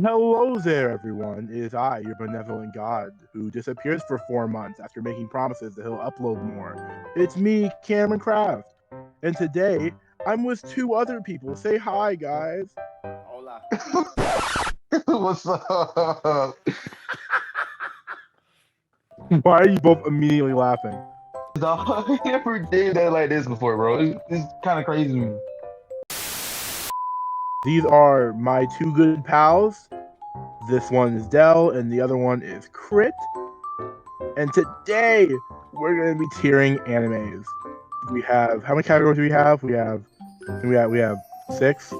Hello there, everyone. It is I, your benevolent god, who disappears for 4 months after making promises that he'll upload more. It's me, Cameron Kraft. And today, I'm with two other people. Say hi, guys. Hola. What's up? Why are you both immediately laughing? Dog, I never did that like this before, bro. It's kind of crazy to me. These are my two good pals. This one is Dell, and the other one is Crit. And today, we're going to be tiering animes. We have, how many categories do we have? We have six.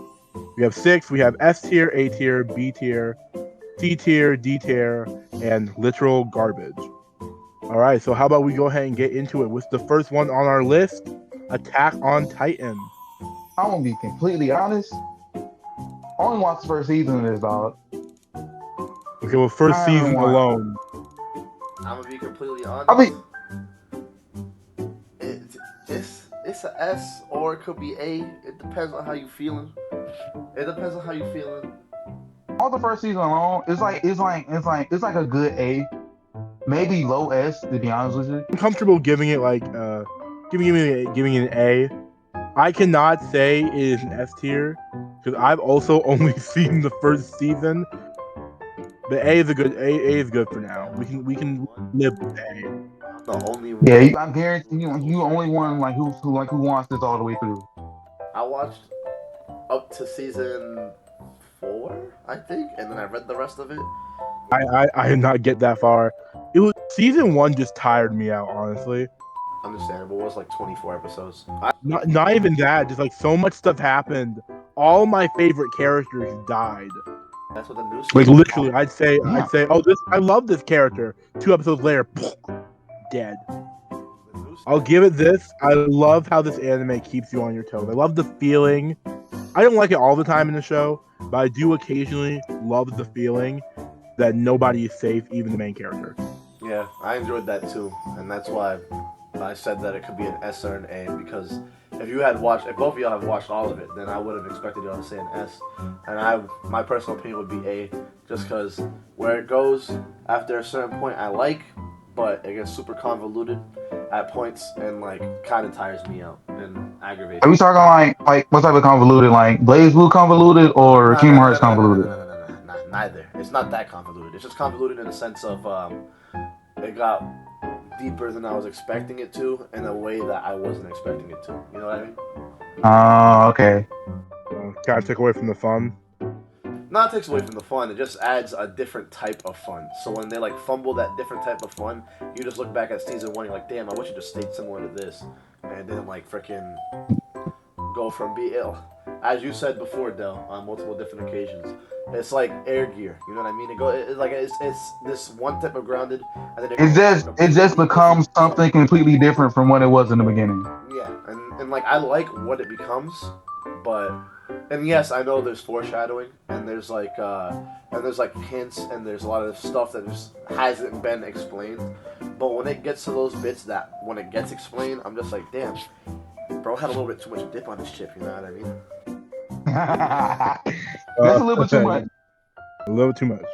We have six. We have S tier, A tier, B tier, C tier, D tier, and literal garbage. All right, so how about we go ahead and get into it with the first one on our list, Attack on Titan. I'm gonna be completely honest. I only watched the first season of this, dog. Okay, well, first I haven't season watched. alone. I'm gonna be completely I honest. mean, It's a S or it could be A. It depends on how you feeling. It depends on how you feeling. all the first season alone, it's like a good A, maybe low S to be honest with you. I'm comfortable giving it like giving it an A. I cannot say it is an S tier because I've also only seen the first season. But A is a good A is good for now. We can live with A. I'm the only Yeah, one. I guarantee you only one like who wants this all the way through. I watched up to season 4, I think, and then I read the rest of it. I did not get that far. It was season one just tired me out, honestly. Understandable. It was like 24 episodes. Not even that, just like so much stuff happened. All my favorite characters died. That's what the news. Like literally, Yeah. I'd say, oh, this I love this character. 2 episodes later, dead. I'll give it this. I love how this anime keeps you on your toes. I love the feeling. I don't like it all the time in the show, but I do occasionally love the feeling that nobody is safe, even the main character. Yeah, I enjoyed that too, and that's why I said that it could be an S or an A because if both of y'all have watched all of it, then I would have expected y'all to say an S, and my personal opinion would be A, just because where it goes after a certain point I like, but it gets super convoluted at points and like kind of tires me out and aggravates. Are we talking like what type of convoluted, like Blaze Blue convoluted or Nah, Kingdom nah, nah, Hearts nah, nah, nah, nah, convoluted? nah, nah, nah, nah, nah, neither. It's not that convoluted. It's just convoluted in the sense of it got deeper than I was expecting it to in a way that I wasn't expecting it to. You know what I mean? Okay. Kind of took away from the fun. Not takes away from the fun. It just adds a different type of fun. So when they like fumble that different type of fun, you just look back at season 1. You're like, damn, I wish it just stayed similar to this, and it didn't like freaking go from be ill. As you said before, Dell, on multiple different occasions, it's like air gear. You know what I mean? It's this one type of grounded, and then it It goes to a just completely becomes different zone. something completely different from what it was in the beginning. Yeah, and like I like what it becomes, but and yes, I know there's foreshadowing and there's like hints and there's a lot of stuff that just hasn't been explained. But when it gets to those bits that when it gets explained, I'm just like, damn, bro had a little bit too much dip on his chip. You know what I mean? That's a little bit too much. A little too much,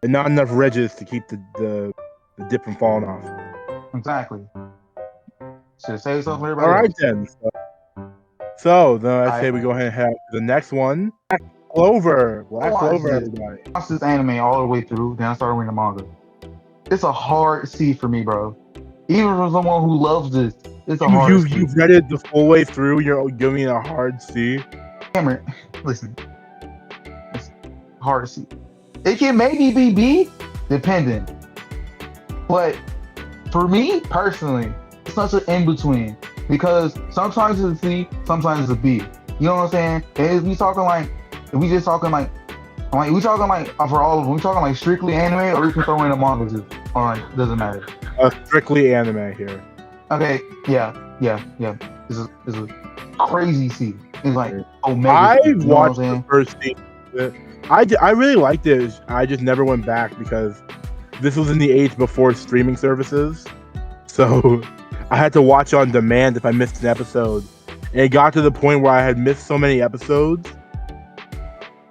and not enough ridges to keep the dip from falling off. Exactly. Should have saved something for All everybody right else. then. So then I say I we go ahead and head to the next one. Clover. I Black watched Clover, this. everybody. Watched this anime all the way through. Then I started reading the manga. It's a hard C for me, bro. Even for someone who loves this, it's a hard C. You've read it the full way through. You're giving it a hard C. Cameron, listen, it's hard C. It can maybe be B, dependent. But for me personally, it's such an in between because sometimes it's a C, sometimes it's a B. You know what I'm saying? And if we talking like, if we just talking like we talking like for all of them, we talking like strictly anime, or we can throw in the manga too. All right, doesn't matter. Strictly anime here. Okay, yeah. This is a crazy C. It's like omega I C. You know what I'm watched the saying? first season. I really liked it. I just never went back because this was in the age before streaming services. So I had to watch on demand if I missed an episode. And it got to the point where I had missed so many episodes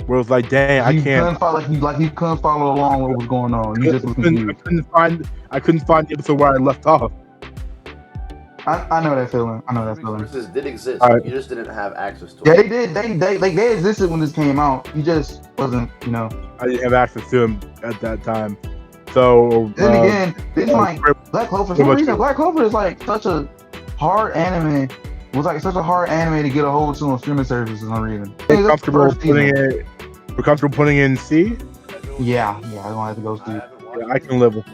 where it was like, dang, I You can't. couldn't follow, like you couldn't follow along what was going on. You just was confused. I couldn't find the episode where I left off. I know that feeling. I know that Streaming feeling. services did exist. Alright. You just didn't have access to Yeah, it. they did. They existed when this came out. You just wasn't, you know. I didn't have access to him at that time. So Then again, it's like pretty Black Clover. For some much reason, it. Black Clover is like such a hard anime. Was like such a hard anime to get a hold to on streaming services for some reason. We're comfortable putting in C. Yeah, I don't have to go I see. haven't watched Yeah, I can live with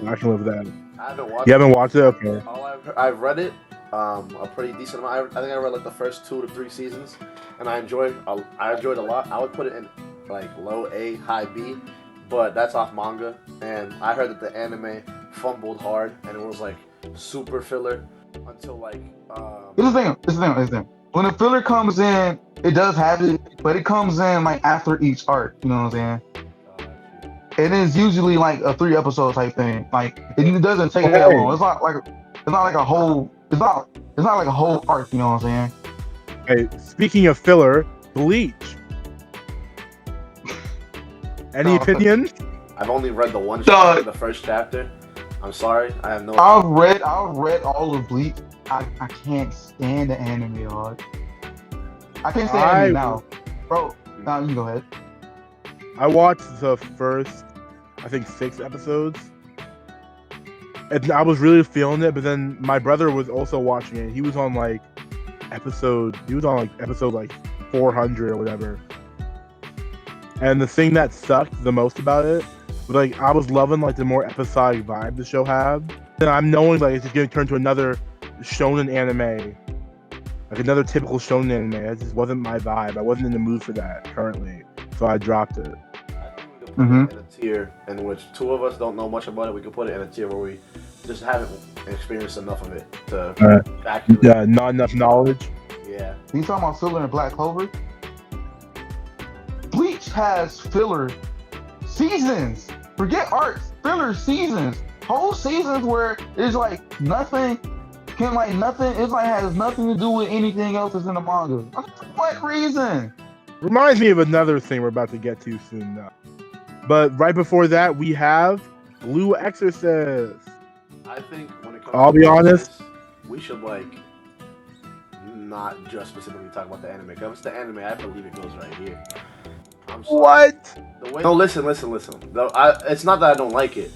that. I haven't watched You haven't watched it? Okay. All I've read it, a pretty decent amount. I think I read like the first 2 to 3 seasons, and I enjoyed a lot. I would put it in like low A, high B, but that's off manga. And I heard that the anime fumbled hard, and it was like super filler until like. This is the thing. When the filler comes in, it does have it, but it comes in like after each arc. You know what I'm saying? It is usually like a 3-episode type thing. Like it doesn't take that long. It's not like a whole. It's not like a whole arc. You know what I'm saying? Hey, speaking of filler, Bleach. Any opinions? I've only read the one Dog. chapter, the first chapter. I'm sorry, I have no. I've read all of Bleach. I can't stand the anime, dog. I can't stand anime now, bro. Now you can go ahead. I watched the first, I think, 6 episodes, and I was really feeling it. But then my brother was also watching it. He was on like episode like 400 or whatever. And the thing that sucked the most about it was like I was loving like the more episodic vibe the show had. And I'm knowing like it's just gonna turn to another shonen anime, like another typical shonen anime. It just wasn't my vibe. I wasn't in the mood for that currently, so I dropped it. I think we could put it in a tier in which 2 of us don't know much about it. We could put it in a tier where we just haven't experienced enough of it to accurately. Yeah, not enough knowledge. Yeah. You talking about filler in Black Clover? Bleach has filler seasons. Forget arcs, filler seasons. Whole seasons where it's like nothing. It's like has nothing to do with anything else that's in the manga. For what reason? Reminds me of another thing we're about to get to soon now. But right before that, we have Blue Exorcist. I think when it comes I'll to be honest. this, we should like not just specifically talk about the anime. If it's the anime, I believe it goes right here. I'm sorry. What? No, listen. No, it's not that I don't like it.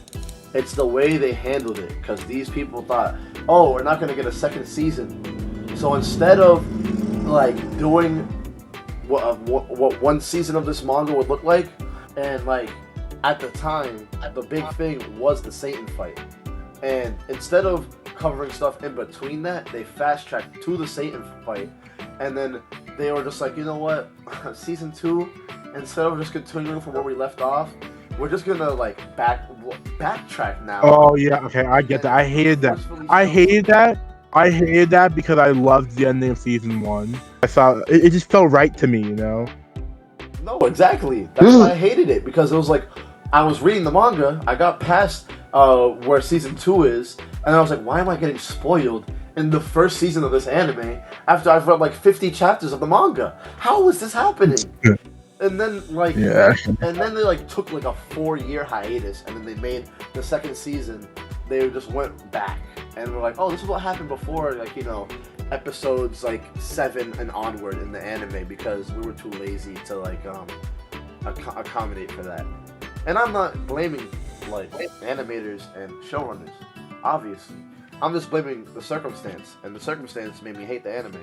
It's the way they handled it. Because these people thought, oh, we're not going to get a second season. So instead of like doing what one season of this manga would look like, and like at the time, the big thing was the Satan fight. And instead of covering stuff in between that, they fast tracked to the Satan fight. And then they were just like, you know what? Season 2, instead of just continuing from where we left off, we're just gonna like backtrack now. Oh yeah, okay, I get that. I hated that. I hated that because I loved the ending of season 1. I thought it just felt right to me, you know. No, exactly. That's why I hated it, because it was like I was reading the manga, I got past where season 2 is, and I was like, why am I getting spoiled in the first season of this anime after I've read like 50 chapters of the manga? How is this happening? And then and then they like took like a 4-year hiatus, and then they made the second season. They just went back and were like, oh, this is what happened before, like, you know, episodes like 7 and onward in the anime, because we were too lazy to like accommodate for that. And I'm not blaming like animators and showrunners, obviously. I'm just blaming the circumstance, and the circumstance made me hate the anime.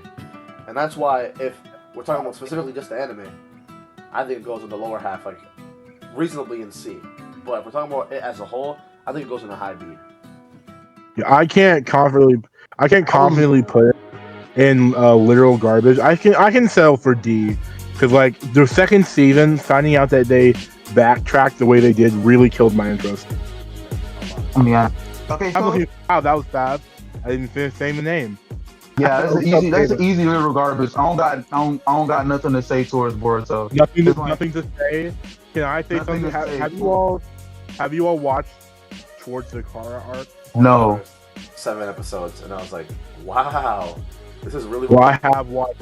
And that's why, if we're talking about specifically just the anime, I think it goes in the lower half, like reasonably in C. But if we're talking about it as a whole, I think it goes in a high B. Yeah, I can't confidently put it in literal garbage. I can settle for D, because like the second season, finding out that they backtracked the way they did really killed my interest. Yeah. Okay, so wow, that was fast. I didn't finish saying the name. yeah, that's an easy little garbage. I don't got nothing to say towards board, so Nothing to say. Can I say something? Have you all watched Towards the Car arc? No. 7 episodes, and I was like, wow, this is really. Well, I have watched.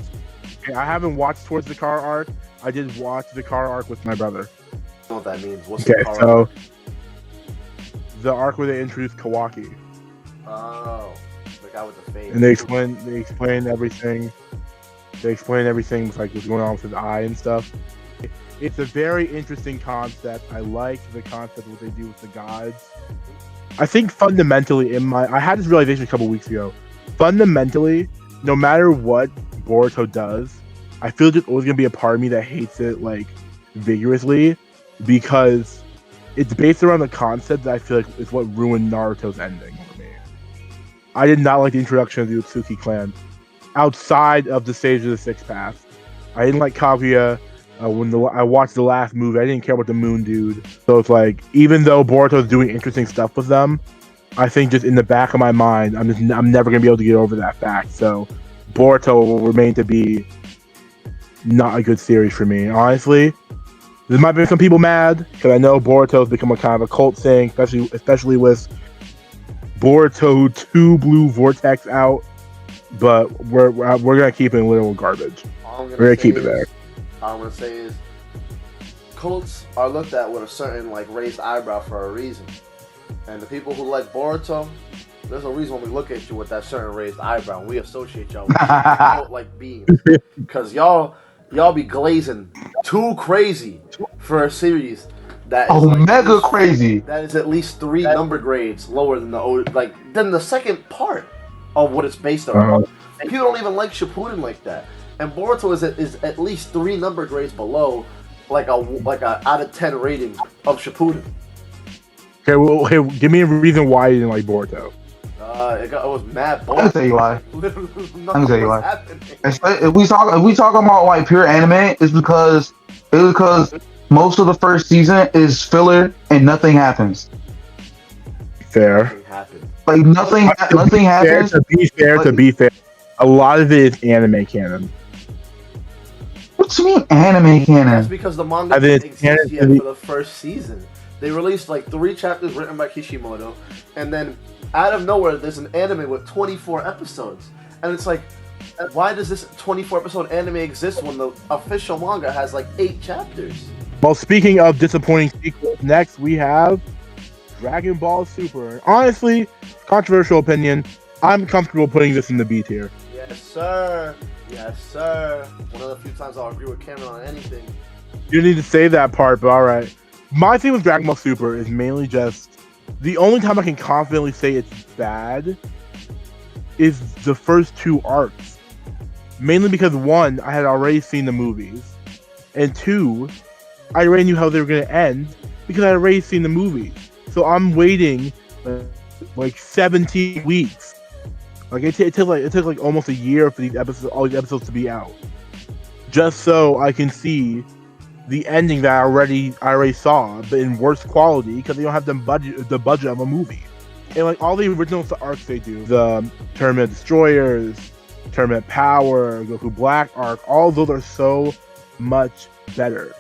I haven't watched Towards the Car arc, I did watch the car arc with my brother. I don't know what that means. What's Okay, the car so arc? the arc where they introduced Kawaki, Oh, the guy with the fade. and they explain everything. They explain everything with, like, what's going on with his eye and stuff. It's a very interesting concept. I like the concept of what they do with the gods. I think fundamentally, I had this realization a couple weeks ago. Fundamentally, no matter what Boruto does, I feel there's always gonna be a part of me that hates it, like, vigorously, because it's based around the concept that I feel like is what ruined Naruto's ending for me. I did not like the introduction of the Utsuki clan outside of the stage of the Sixth Path. I didn't like Kaguya. When I watched the last movie, I didn't care about the Moon Dude. So it's like, even though Boruto's doing interesting stuff with them, I think just in the back of my mind, I'm never gonna be able to get over that fact. So Boruto will remain to be not a good series for me. Honestly, there might be some people mad because I know Boruto's become a kind of a cult thing, especially with Boruto 2 Blue Vortex out. But we're gonna keep it in literal garbage. We're gonna keep it there. All I'm gonna say is, cults are looked at with a certain, like, raised eyebrow for a reason, and the people who like Boruto, there's a reason when we look at you with that certain raised eyebrow, and we associate y'all with cult-like beings, because y'all be glazing too crazy for a series that is mega crazy. That is at least 3 number grades lower than the second part of what it's based on. And people don't even like Shippuden like that. And Boruto is at least 3 number grades below, like a out of 10 rating of Shippuden. Okay, well, give me a reason why you didn't like Boruto. It was mad boring. I'll tell you why. Nothing was happening. If we talk about, like, pure anime, it's because most of the first season is filler and nothing happens. Fair. Nothing happened. Like, nothing happens. To be fair, a lot of it is anime canon. What do you mean anime canon? That's because the manga didn't exist yet for the first season. They released like 3 chapters written by Kishimoto, and then out of nowhere, there's an anime with 24 episodes. And it's like, why does this 24 episode anime exist when the official manga has like 8 chapters? Well, speaking of disappointing sequels, next we have Dragon Ball Super. Honestly, controversial opinion, I'm comfortable putting this in the B tier. Yes, sir. Yes, sir. One of the few times I'll agree with Cameron on anything. You need to say that part, but alright. My thing with Dragon Ball Super is mainly just, the only time I can confidently say it's bad is the first 2 arcs. Mainly because 1, I had already seen the movies, and 2, I already knew how they were going to end because I had already seen the movies. So I'm waiting like 17 weeks. Like it took like almost a year for all these episodes to be out, just so I can see the ending that I already saw, but in worse quality because they don't have the budget of a movie. And like all the original arcs they do, the Tournament of Destroyers, Tournament Power, Goku Black arc, all of those are so much better.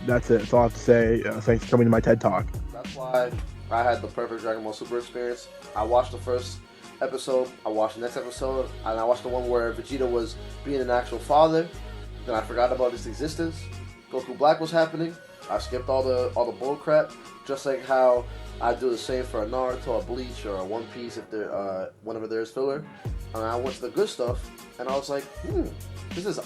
That's it. That's all I have to say. Thanks for coming to my TED Talk. That's why I had the perfect Dragon Ball Super experience. I watched the first episode, I watched the next episode, and I watched the one where Vegeta was being an actual father. Then I forgot about his existence. Goku Black was happening. I skipped all the bull crap, just like how I do the same for a Naruto, a Bleach, or a One Piece if there whenever there's filler. And I went to the good stuff, and I was like, this is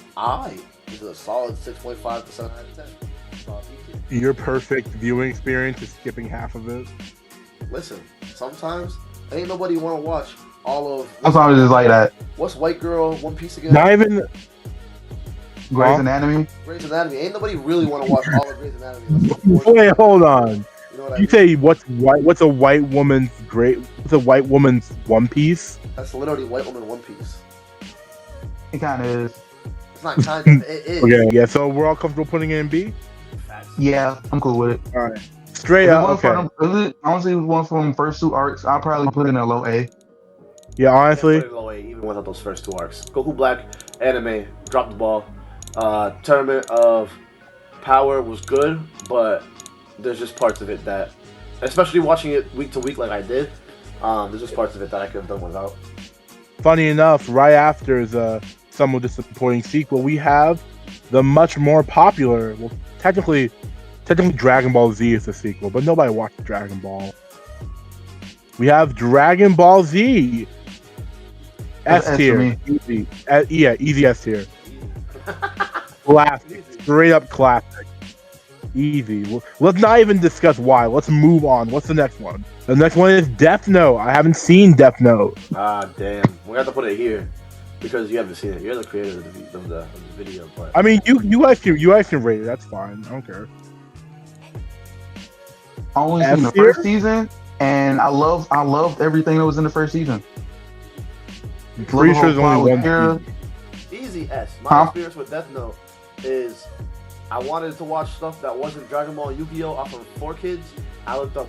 This is a solid 6.5% out of 10. Your perfect viewing experience is skipping half of it. Listen, sometimes ain't nobody want to watch all of. Sometimes it's like that. What's White Girl One Piece again? Not even Grey's Anatomy. Grey's Anatomy. Ain't nobody really want to watch all of Grey's Anatomy. Wait, hold on. You know what You say what's white? What's a white woman's What's a white woman's One Piece? That's literally White Woman One Piece. It kind of is. It's not kind of. It is. Okay, yeah. So we're all comfortable putting it in B. Yeah, I'm cool with it. All right, straight up. Okay. Honestly, one from the first 2 arcs, I'll probably put it in a low A. Yeah, honestly. Put it low A, even without those first 2 arcs. Goku Black anime dropped the ball. Tournament of Power was good, but there's just parts of it that, especially watching it week to week like I did, there's just parts of it that I could have done without. Funny enough, right after the somewhat disappointing sequel, we have the much more popular, well, technically Dragon Ball Z is the sequel, but nobody watched Dragon Ball. We have Dragon Ball Z. S tier. Easy. Yeah, easy S tier. Classic. Straight up classic. Easy. Let's not even discuss why. Let's move on. What's the next one? The next one is Death Note. I haven't seen Death Note. Ah, damn. We have to put it here because you haven't seen it. You're the creator of the video. But I mean, you guys can rate it. That's fine. I don't care. I only seen the first season, and I loved everything that was in the first season. I'm pretty sure there's only one. Easy S. My experience with Death Note is I wanted to watch stuff that wasn't Dragon Ball and Yu-Gi-Oh! Off of 4Kids. I looked up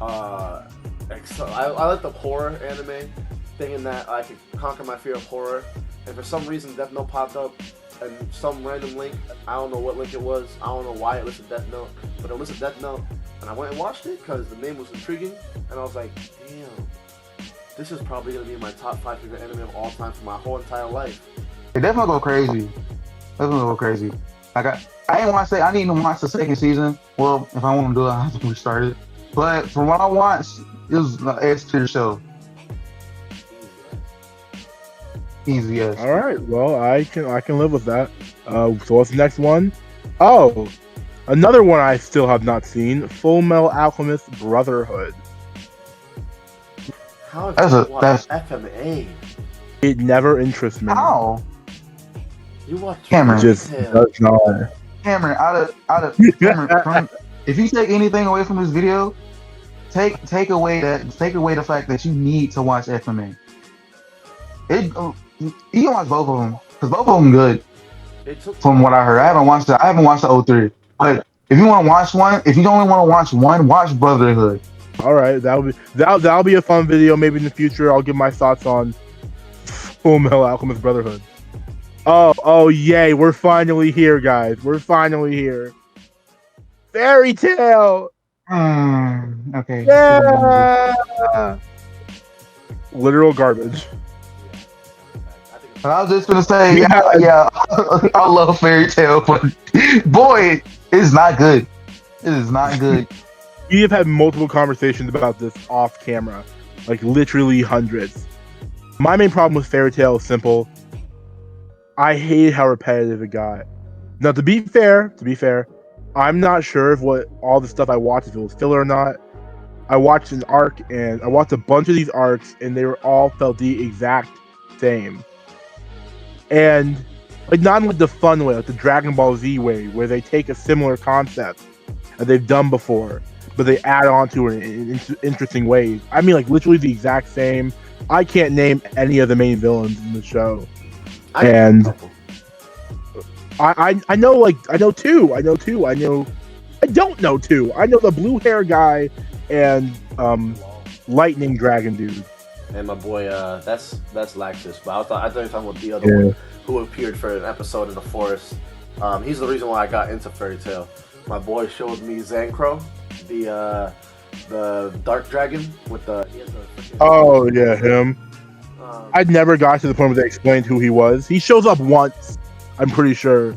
I looked up horror anime, thinking that I could conquer my fear of horror. And for some reason, Death Note popped up, and some random link. I don't know what link it was. I don't know why it listed Death Note, but it listed Death Note, and I went and watched it because the name was intriguing, and I was like, damn, this is probably gonna be my top 5 favorite anime of all time for my whole entire life. It definitely go crazy. Definitely go crazy. Like I didn't want to say I need to watch the second season. Well, if I want to do it, I have to restart it. But from what I watched, it was an S tier show. Easy yes. All right. Well, I can live with that. So what's the next one? Oh, another one I still have not seen: Full Metal Alchemist Brotherhood. How did you watch FMA? It never interests me. How? You watch Cameron. Just does not. Cameron, out of Cameron, if you take anything away from this video, take away the fact that you need to watch FMA. You can watch both of them because both of them good. From what I heard, I haven't watched the 03. But if you want to watch one, if you only want to watch one, watch Brotherhood. All right, that'll be a fun video. Maybe in the future, I'll give my thoughts on Full Metal Alchemist Brotherhood. Oh, yay! We're finally here, guys. We're finally here. Fairy Tail. Okay. Yeah. Literal garbage. I was just gonna say, yeah, I love Fairy Tail, but boy, it's not good. It is not good. We have had multiple conversations about this off camera, like literally hundreds. My main problem with Fairy Tail is simple. I hate how repetitive it got. Now, to be fair, I'm not sure if what all the stuff I watched, if it was filler or not. I watched an arc, and I watched a bunch of these arcs, and they were all felt the exact same. And like not in like the fun way, like the Dragon Ball Z way, where they take a similar concept that they've done before, but they add on to it in interesting ways. I mean, like literally the exact same. I can't name any of the main villains in the show. I know two. I don't know two. I know the blue hair guy and lightning dragon dude. And my boy, that's Laxus. But I thought you were talking about the other one who appeared for an episode in the forest. He's the reason why I got into Fairy Tail. My boy showed me Zancro, the dark dragon with the. Oh yeah, him. I'd never got to the point where they explained who he was. He shows up once, I'm pretty sure,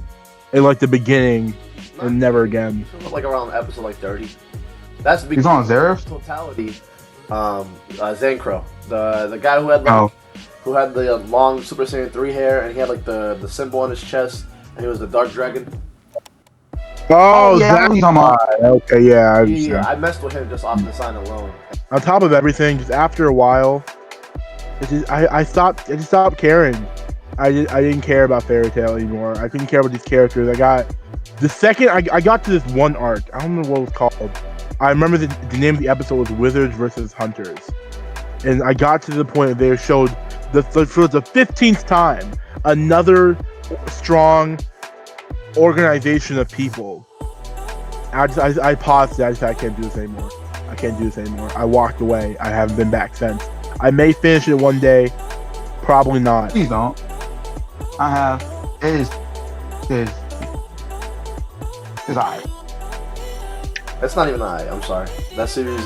in like the beginning, and never again. He shows up like around episode like 30. That's he's on Zeref? Totality. Zancro, the guy who had who had the long Super Saiyan 3 hair, and he had like the symbol on his chest, and he was the dark dragon. Oh, yeah, okay, yeah. I messed with him just off the sign alone. On top of everything, just after a while, I just stopped caring. I didn't care about Fairy Tail anymore. I couldn't care about these characters. The second I got to this one arc, I don't know what it was called. I remember the name of the episode was Wizards versus Hunters, and I got to the point where they showed for the 15th time another strong organization of people. I paused it. I said I can't do this anymore. I walked away. I haven't been back since. I may finish it one day, probably not. Please don't. I have. It's alright. It's not even I'm sorry. That series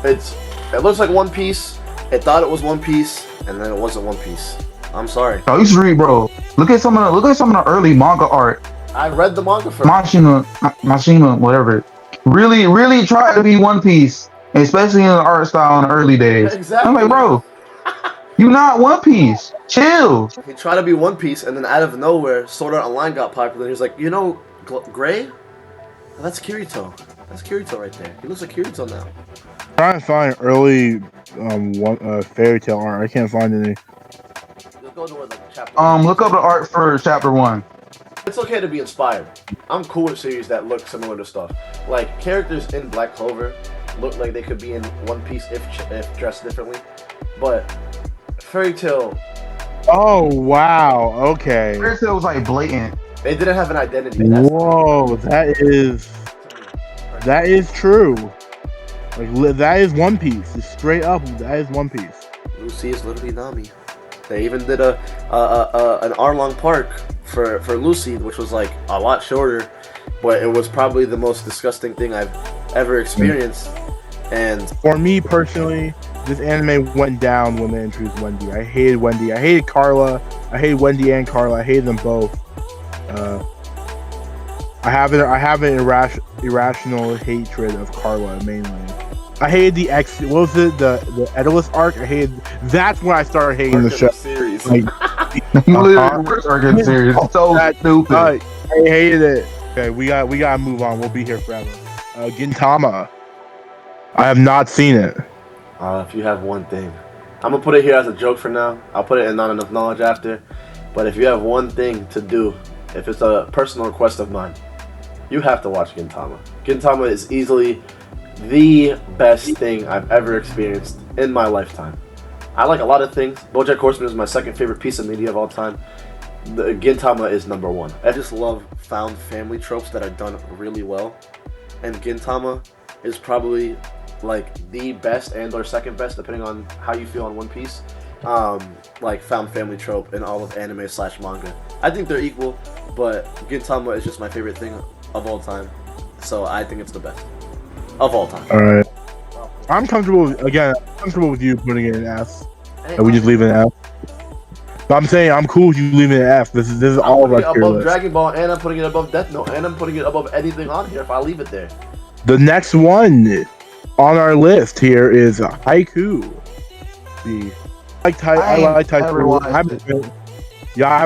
it looks like One Piece. It thought it was One Piece, and then it wasn't One Piece. I'm sorry. No, you should read, bro. Look at some of the early manga art. I read the manga first. Mashima, whatever. Really try to be One Piece, especially in the art style in the early days. Exactly. I'm like, bro, you not One Piece. Chill. He tried to be One Piece, and then out of nowhere, Sword Art Online got popular. And he was like, you know, Gray? That's Kirito. That's Kirito right there. He looks like Kirito now. Trying to find early fairy tale art. I can't find any. Just go to where, like, chapter Look up the art for chapter 1. It's okay to be inspired. I'm cool with series that look similar to stuff. Like, characters in Black Clover look like they could be in One Piece if dressed differently. But Fairy Tail... Oh, wow. Okay. Fairy Tail was like blatant. They didn't have an identity. Whoa, that is true. Like, that is One Piece. Just straight up, that is One Piece. Lucy is literally Nami. They even did an hour-long park for Lucy, which was like a lot shorter, but it was probably the most disgusting thing I've ever experienced. And for me personally, this anime went down when they introduced Wendy. I hated Wendy. I hated Carla. I hated Wendy and Carla. I hated them both. I have an irrational hatred of Carla mainly. I hated the what was it, the Edalus arc? I hated. That's when I started hating the show. Series. Like, First arc of the series. So stupid. I hated it. Okay, we gotta move on. We'll be here forever. Gintama. I have not seen it. If you have one thing, I'm gonna put it here as a joke for now. I'll put it in Not Enough Knowledge after. But if you have one thing to do, if it's a personal request of mine, you have to watch Gintama. Gintama is easily the best thing I've ever experienced in my lifetime. I like a lot of things. BoJack Horseman is my second favorite piece of media of all time. The Gintama is number one. I just love found family tropes that are done really well. And Gintama is probably like the best and or second best, depending on how you feel on One Piece. Like found family trope in all of anime / manga. I think they're equal, but Gintama is just my favorite thing of all time. So I think it's the best of all time. All right. I'm comfortable with you putting it in F. And we just leave it in F. But I'm saying I'm cool with you leaving it in F. This is all of our tier above list. Dragon Ball, and I'm putting it above Death Note, and I'm putting it above anything on here if I leave it there. The next one on our list here is Haiku. I like Haiku. I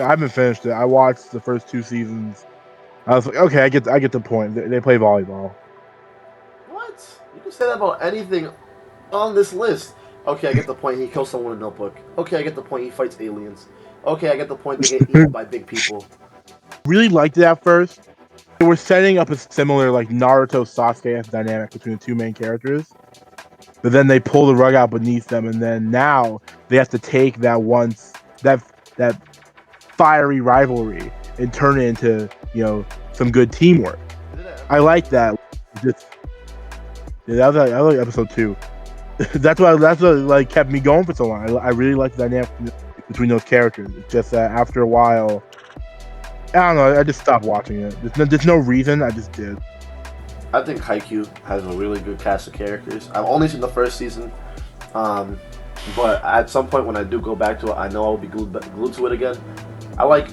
haven't finished it. I watched the first 2 seasons. I was like, okay, I get the point. They play volleyball. What? You can say that about anything on this list. Okay, I get the point. He kills someone in a notebook. Okay, I get the point. He fights aliens. Okay, I get the point. They get eaten by big people. Really liked it at first. They were setting up a similar like Naruto Sasuke dynamic between the 2 main characters, but then they pull the rug out beneath them, and then now they have to take that fiery rivalry and turn it into some good teamwork. I like that. That was like episode 2. that's what like kept me going for so long. I really like the dynamic between those characters. It's just that after a while, I don't know, I just stopped watching it. There's no reason, I just did. I think Haikyuu has a really good cast of characters. I've only seen the first season, but at some point when I do go back to it, I know I'll be glued to it again. I like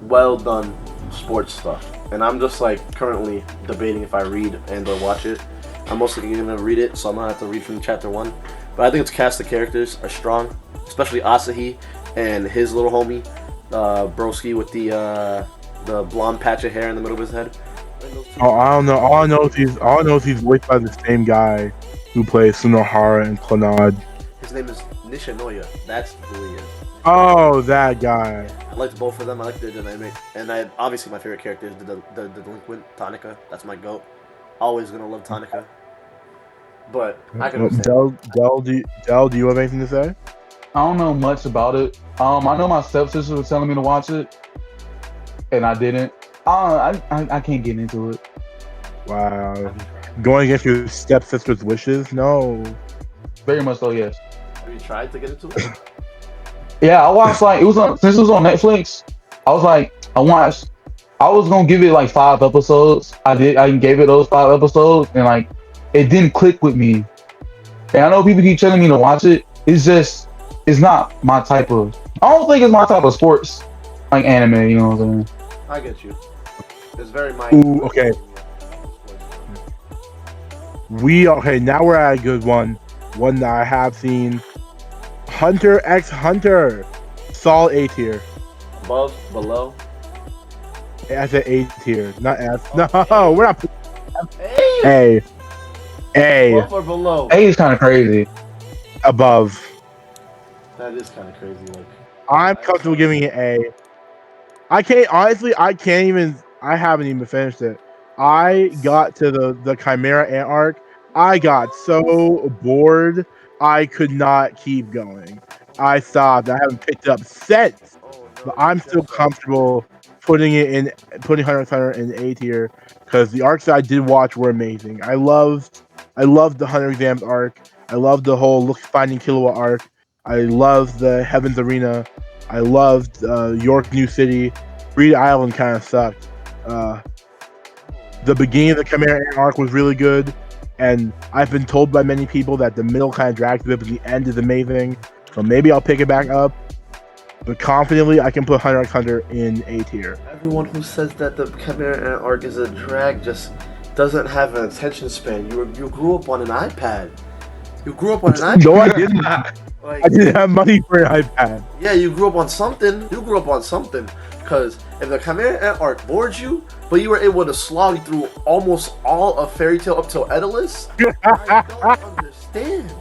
well done sports stuff, and I'm just like currently debating if I read and or watch it. I'm mostly gonna read it, so I'm gonna have to read from chapter 1. But I think its cast of characters are strong, especially Asahi and his little homie, Broski with the blonde patch of hair in the middle of his head. Oh, I don't know. All I know is he's voiced by the same guy who plays Sunohara and Clannad. His name is Nishinoya. That's who he is. Oh, that guy. I liked both of them. I liked their dynamic, and obviously my favorite character is the delinquent Tonica. That's my goat. Always gonna love Tonica. But I can understand. Del, do you have anything to say? I don't know much about it. I know my stepsister was telling me to watch it, and I didn't. I can't get into it. Wow. Going against your stepsister's wishes? No. Very much so, yes. Have you tried to get into it? Yeah, I watched since it was on Netflix. I was gonna give it like 5 episodes. I gave it those 5 episodes, and like it didn't click with me. And I know people keep telling me to watch it. It's not my type of. I don't think it's my type of sports. like anime. You know what I'm saying? I get you. It's very Ooh, okay. Now we're at a good one. One that I have seen. Hunter x Hunter. Solid A tier. Above, below. I said A tier, not F. Oh, No, A. we're not. Hey! A. Above or below? A is kind of crazy. Above. That is kind of crazy. Like, I'm comfortable giving it A. I can't even. I haven't even finished it. I got to the Chimera Ant arc. I got so bored. I could not keep going. I stopped. I haven't picked it up since. oh no, But I'm still comfortable putting Hunter x Hunter in A tier because the arcs that I did watch were amazing. I loved the Hunter Exams arc. I loved the whole Finding Killua arc. I loved the Heaven's Arena. I loved York New City. Reed Island kind of sucked. The beginning of the Chimera Ant arc was really good, and I've been told by many people that the middle kind of drags a bit, but the end is amazing. So maybe I'll pick it back up. But confidently, I can put Hunter x Hunter in A tier. Everyone who says that the Chimera Ant arc is a drag just doesn't have an attention span. You grew up on an iPad. You grew up on an iPad. No, I didn't. Like, I didn't have money for an iPad. yeah, you grew up on something. You grew up on something. Because if the Chimera Ant arc bored you, but you were able to slog through almost all of Fairy Tail up till Edalus, I don't understand.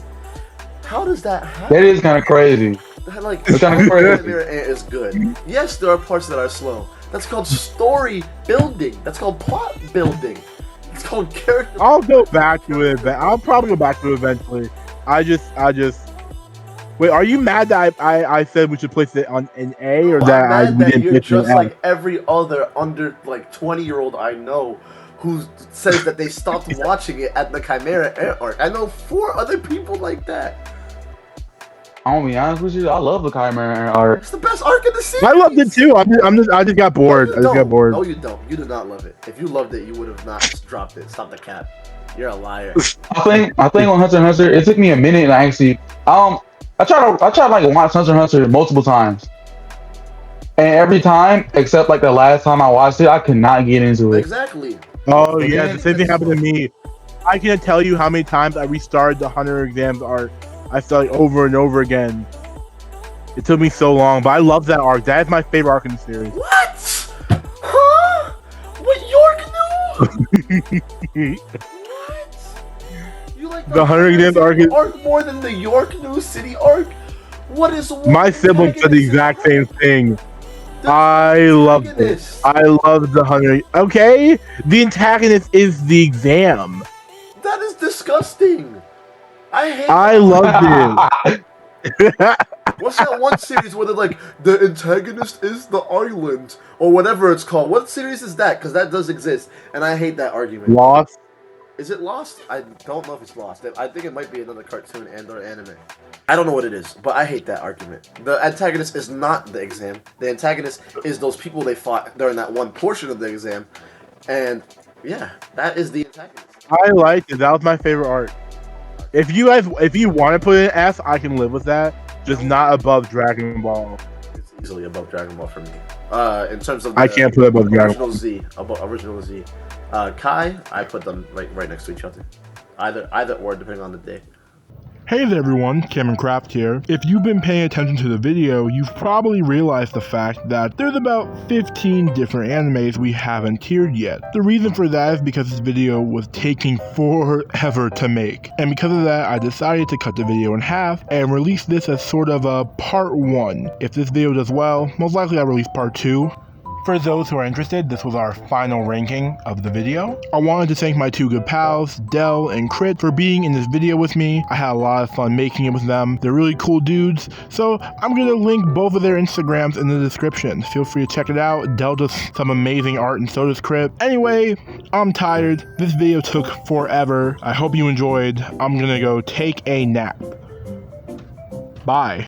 How does that happen? That is kind of crazy. Like, It's kinda crazy. Chimera Ant is good. Yes, there are parts that are slow. That's called story building. That's called plot building. It's called character. I'll go back to it. I'll probably go back to it eventually. I just. Wait, are you mad that I said we should place it on an A, or that we didn't you're place it just in like F? every other under 20-year-old I know who says that they stopped watching it at the Chimera Ant arc. I know 4 other people like that. I'll be honest with you, I love the Chimera arc. It's the best arc in the series. I loved it too. I just got bored. No, I just got bored. No, you don't. You do not love it. If you loved it, you would have not dropped it. Stop the cap. You're a liar. I think on Hunter x Hunter, it took me a minute to actually I tried to like watch Hunter x Hunter multiple times. And every time, except like the last time I watched it, I could not get into it. Exactly. Oh yeah, the same thing happened to me. I can't tell you how many times I restarted the Hunter Exams arc. I started over and over again. It took me so long, but I love that arc. That is my favorite arc in the series. What? Huh? What York knew? What? You like The Hunter Exams arc more than the York New City arc? What is My siblings said the exact same thing. I loved it. I loved the Hunter. Okay, the antagonist is the exam. That is disgusting. I hate. I loved it. What's that one series where they're like, the antagonist is the island or whatever it's called? What series is that? Because that does exist, and I hate that argument. Lost. Is it Lost? I don't know if it's Lost. I think it might be another cartoon and/or anime. I don't know what it is, but I hate that argument. The antagonist is not the exam. The antagonist is those people they fought during that one portion of the exam, and yeah, that is the antagonist. I liked it. That was my favorite arc. If you want to put it in F, I can live with that. Just not above Dragon Ball. It's easily above Dragon Ball for me. In terms of I can't put it above Dragon original Ball. Z, above original Z. Kai, I put them right next to each other. Either or, depending on the day. Hey there everyone, Cameron Craft here. If you've been paying attention to the video, you've probably realized the fact that there's about 15 different animes we haven't tiered yet. The reason for that is because this video was taking forever to make. And because of that, I decided to cut the video in half and release this as sort of a part 1. If this video does well, most likely I'll release part 2. For those who are interested, this was our final ranking of the video. I wanted to thank my 2 good pals, Del and Crit, for being in this video with me. I had a lot of fun making it with them. They're really cool dudes, so I'm gonna link both of their Instagrams in the description. Feel free to check it out. Del does some amazing art and so does Crit. Anyway, I'm tired. This video took forever. I hope you enjoyed. I'm gonna go take a nap. Bye.